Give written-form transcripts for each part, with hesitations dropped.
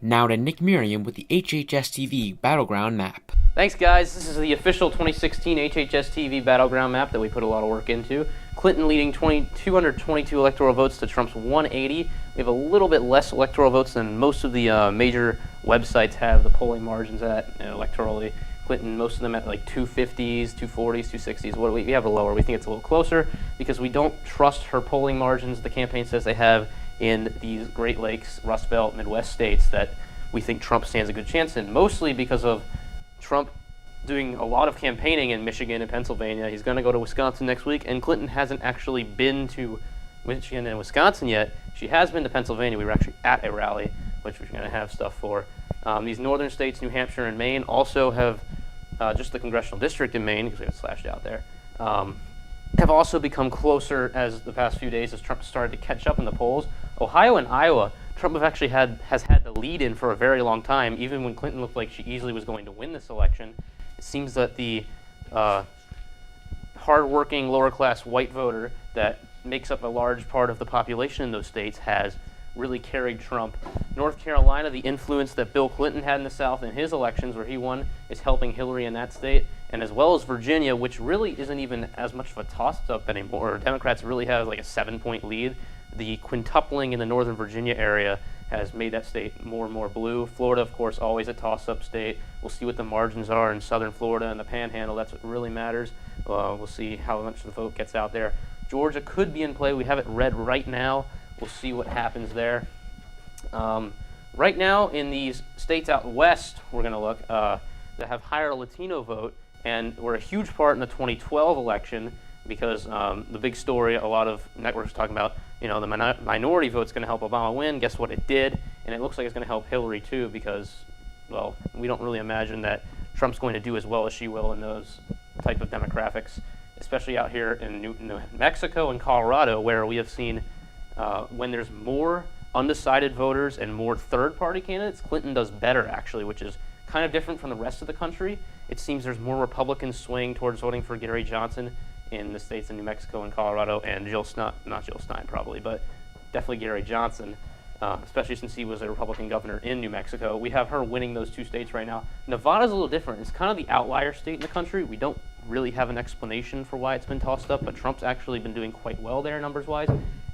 Now to Nick Merriam with the HHSTV Battleground map. Thanks, guys. This is the official 2016 HHSTV Battleground map that we put a lot of work into. Clinton leading 222 electoral votes to Trump's 180. We have a little bit less electoral votes than most of the major websites have the polling margins at electorally. Clinton, most of them at like 250s, 240s, 260s. What we have a lower. We think it's a little closer because we don't trust her polling margins. The campaign says they have in these Great Lakes, Rust Belt, Midwest states that we think Trump stands a good chance in, mostly because of Trump doing a lot of campaigning in Michigan and Pennsylvania. He's going to go to Wisconsin next week, and Clinton hasn't actually been to Michigan and Wisconsin yet. She has been to Pennsylvania. We were actually at a rally, which we're going to have stuff for. These northern states, New Hampshire and Maine, also have just the congressional district in Maine, because we got slashed out there, have also become closer as the past few days as Trump started to catch up in the polls. Ohio and Iowa, Trump has had the lead in for a very long time, even when Clinton looked like she easily was going to win this election. It seems that the hardworking, lower-class white voter that makes up a large part of the population in those states has really carried Trump. North Carolina, the influence that Bill Clinton had in the South in his elections where he won is helping Hillary in that state, and as well as Virginia, which really isn't even as much of a toss-up anymore. Democrats really have like a 7-point lead. The quintupling in the northern Virginia area has made that state more and more blue. Florida, of course, always a toss-up state. We'll see what the margins are in southern Florida and the Panhandle. That's what really matters. We'll see how much the vote gets out there. Georgia could be in play. We have it red right now. We'll see what happens there. Right now, in these states out west, we're going to look, that have higher Latino vote, and were a huge part in the 2012 election because the big story, a lot of networks are talking about, the minority vote's going to help Obama win. Guess what? It did, and it looks like it's going to help Hillary too because, well, we don't really imagine that Trump's going to do as well as she will in those type of demographics, especially out here in New Mexico and Colorado, where we have seen when there's more undecided voters and more third-party candidates, Clinton does better, actually, which is kind of different from the rest of the country. It seems there's more Republicans swaying towards voting for Gary Johnson in the states of New Mexico and Colorado, and not Jill Stein probably, but definitely Gary Johnson, especially since he was a Republican governor in New Mexico. We have her winning those two states right now. Nevada's a little different. It's kind of the outlier state in the country. We don't really have an explanation for why it's been tossed up, but Trump's actually been doing quite well there numbers-wise.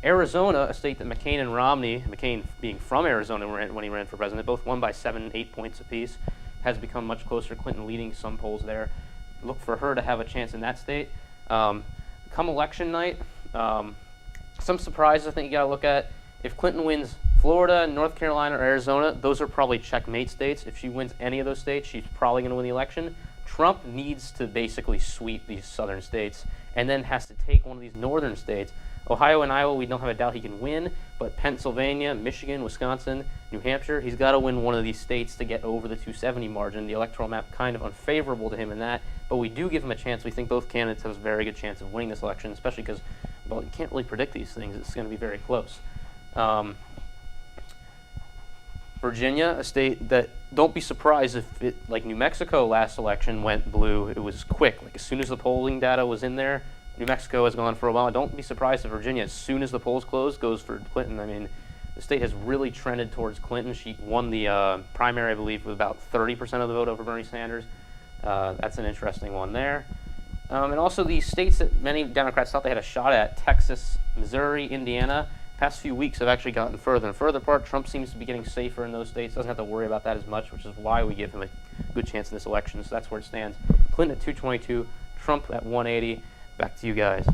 Arizona, a state that McCain and Romney, McCain being from Arizona when he ran for president, both won by 7-8 points apiece, has become much closer. Clinton leading some polls there. Look for her to have a chance in that state. Come election night, some surprises I think you got to look at. If Clinton wins Florida, North Carolina, or Arizona, those are probably checkmate states. If she wins any of those states, she's probably going to win the election. Trump needs to basically sweep these southern states and then has to take one of these northern states. Ohio and Iowa, we don't have a doubt he can win, but Pennsylvania, Michigan, Wisconsin, New Hampshire, he's got to win one of these states to get over the 270 margin. The electoral map kind of unfavorable to him in that, but we do give him a chance. We think both candidates have a very good chance of winning this election, especially because, well, you can't really predict these things. It's going to be very close. Virginia, a state that, don't be surprised if it, like New Mexico last election, went blue. It was quick. Like as soon as the polling data was in there, New Mexico has gone for Obama. Don't be surprised if Virginia, as soon as the polls close, goes for Clinton. I mean, the state has really trended towards Clinton. She won the primary, I believe, with about 30% of the vote over Bernie Sanders. That's an interesting one there. And also these states that many Democrats thought they had a shot at, Texas, Missouri, Indiana, past few weeks have actually gotten further and further apart. Trump seems to be getting safer in those states. Doesn't have to worry about that as much, which is why we give him a good chance in this election. So that's where it stands. Clinton at 222, Trump at 180. Back to you guys.